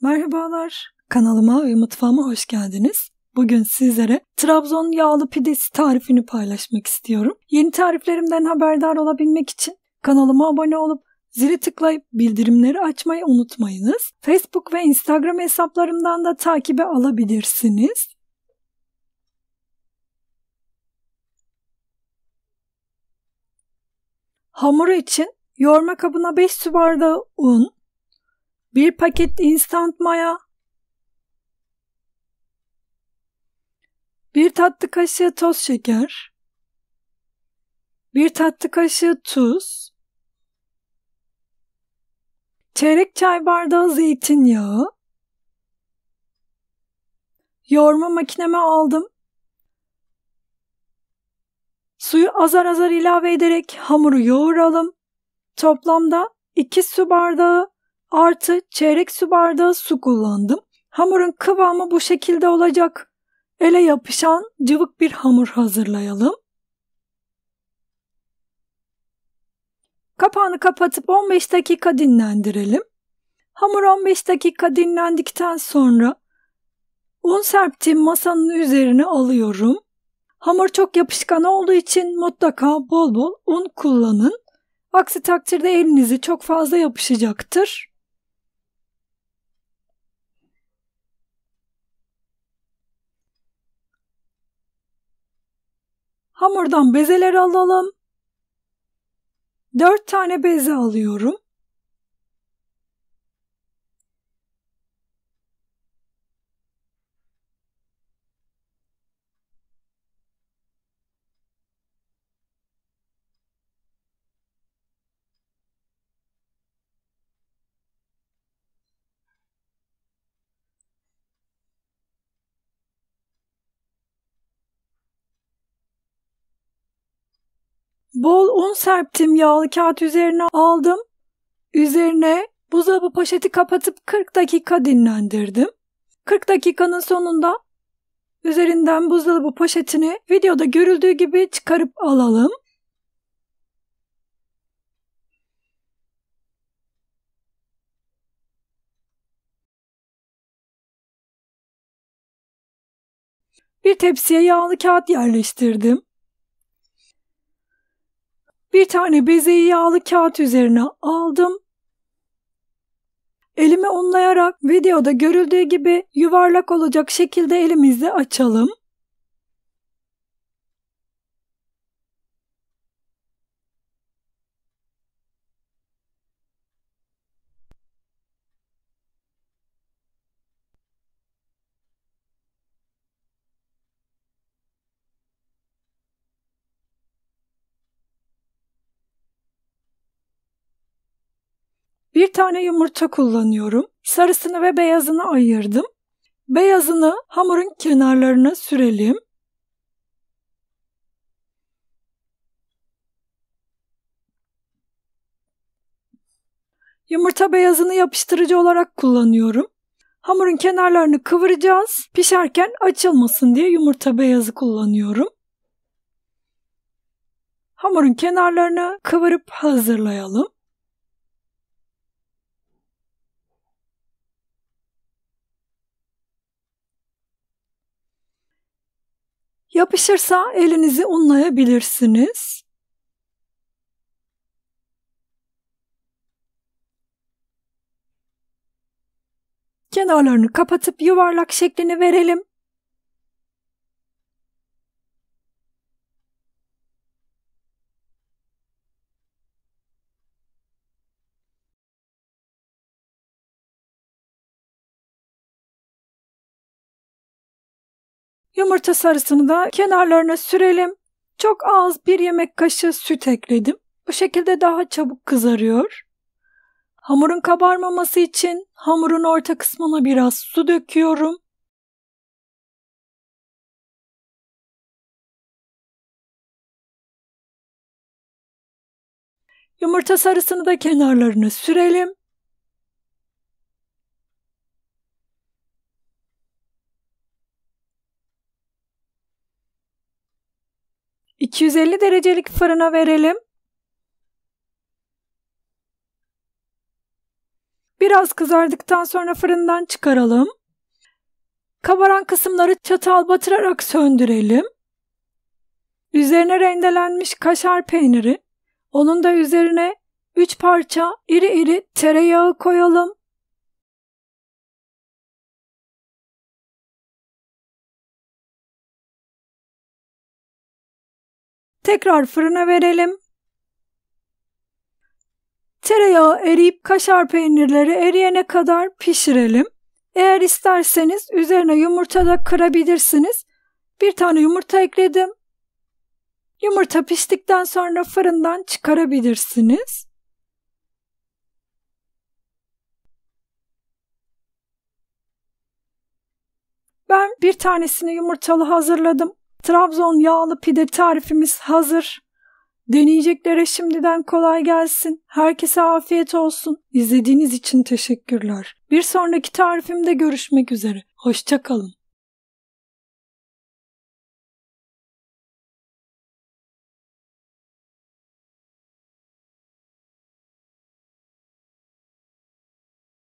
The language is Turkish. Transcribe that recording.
Merhabalar, kanalıma ve mutfağıma hoş geldiniz. Bugün sizlere Trabzon yağlı pidesi tarifini paylaşmak istiyorum. Yeni tariflerimden haberdar olabilmek için kanalıma abone olup zili tıklayıp bildirimleri açmayı unutmayınız. Facebook ve Instagram hesaplarımdan da takibe alabilirsiniz. Hamuru için yoğurma kabına 5 su bardağı un, 1 paket instant maya, 1 tatlı kaşığı toz şeker, 1 tatlı kaşığı tuz, çeyrek çay bardağı zeytinyağı, yoğurma makineme aldım. Suyu azar azar ilave ederek hamuru yoğuralım. Toplamda 2 su bardağı artı çeyrek su bardağı su kullandım. Hamurun kıvamı bu şekilde olacak. Ele yapışan cıvık bir hamur hazırlayalım. Kapağını kapatıp 15 dakika dinlendirelim. Hamur 15 dakika dinlendikten sonra un serptiğim masanın üzerine alıyorum. Hamur çok yapışkan olduğu için mutlaka bol bol un kullanın. Aksi takdirde elinize çok fazla yapışacaktır. Hamurdan bezeler alalım. 4 tane beze alıyorum. Bol un serptim, yağlı kağıt üzerine aldım. Üzerine buzdolabı poşeti kapatıp 40 dakika dinlendirdim. 40 dakikanın sonunda üzerinden buzdolabı poşetini videoda görüldüğü gibi çıkarıp alalım. Bir tepsiye yağlı kağıt yerleştirdim. Bir tane bezeyi yağlı kağıt üzerine aldım. Elimi unlayarak videoda görüldüğü gibi yuvarlak olacak şekilde elimizle açalım. Bir tane yumurta kullanıyorum. Sarısını ve beyazını ayırdım. Beyazını hamurun kenarlarına sürelim. Yumurta beyazını yapıştırıcı olarak kullanıyorum. Hamurun kenarlarını kıvıracağız. Pişerken açılmasın diye yumurta beyazı kullanıyorum. Hamurun kenarlarını kıvırıp hazırlayalım. Yapışırsa elinizi unlayabilirsiniz. Kenarlarını kapatıp yuvarlak şeklini verelim. Yumurta sarısını da kenarlarına sürelim. Çok az, 1 yemek kaşığı süt ekledim. Bu şekilde daha çabuk kızarıyor. Hamurun kabarmaması için hamurun orta kısmına biraz su döküyorum. Yumurta sarısını da kenarlarına sürelim. ...250 derecelik fırına verelim. Biraz kızardıktan sonra fırından çıkaralım. Kabaran kısımları çatal batırarak söndürelim. Üzerine rendelenmiş kaşar peyniri, onun da üzerine 3 parça iri iri tereyağı koyalım. Tekrar fırına verelim. Tereyağı eriyip kaşar peynirleri eriyene kadar pişirelim. Eğer isterseniz üzerine yumurta da kırabilirsiniz. Bir tane yumurta ekledim. Yumurta piştikten sonra fırından çıkarabilirsiniz. Ben bir tanesini yumurtalı hazırladım. Trabzon yağlı pide tarifimiz hazır. Deneyeceklere şimdiden kolay gelsin. Herkese afiyet olsun. İzlediğiniz için teşekkürler. Bir sonraki tarifimde görüşmek üzere. Hoşça kalın.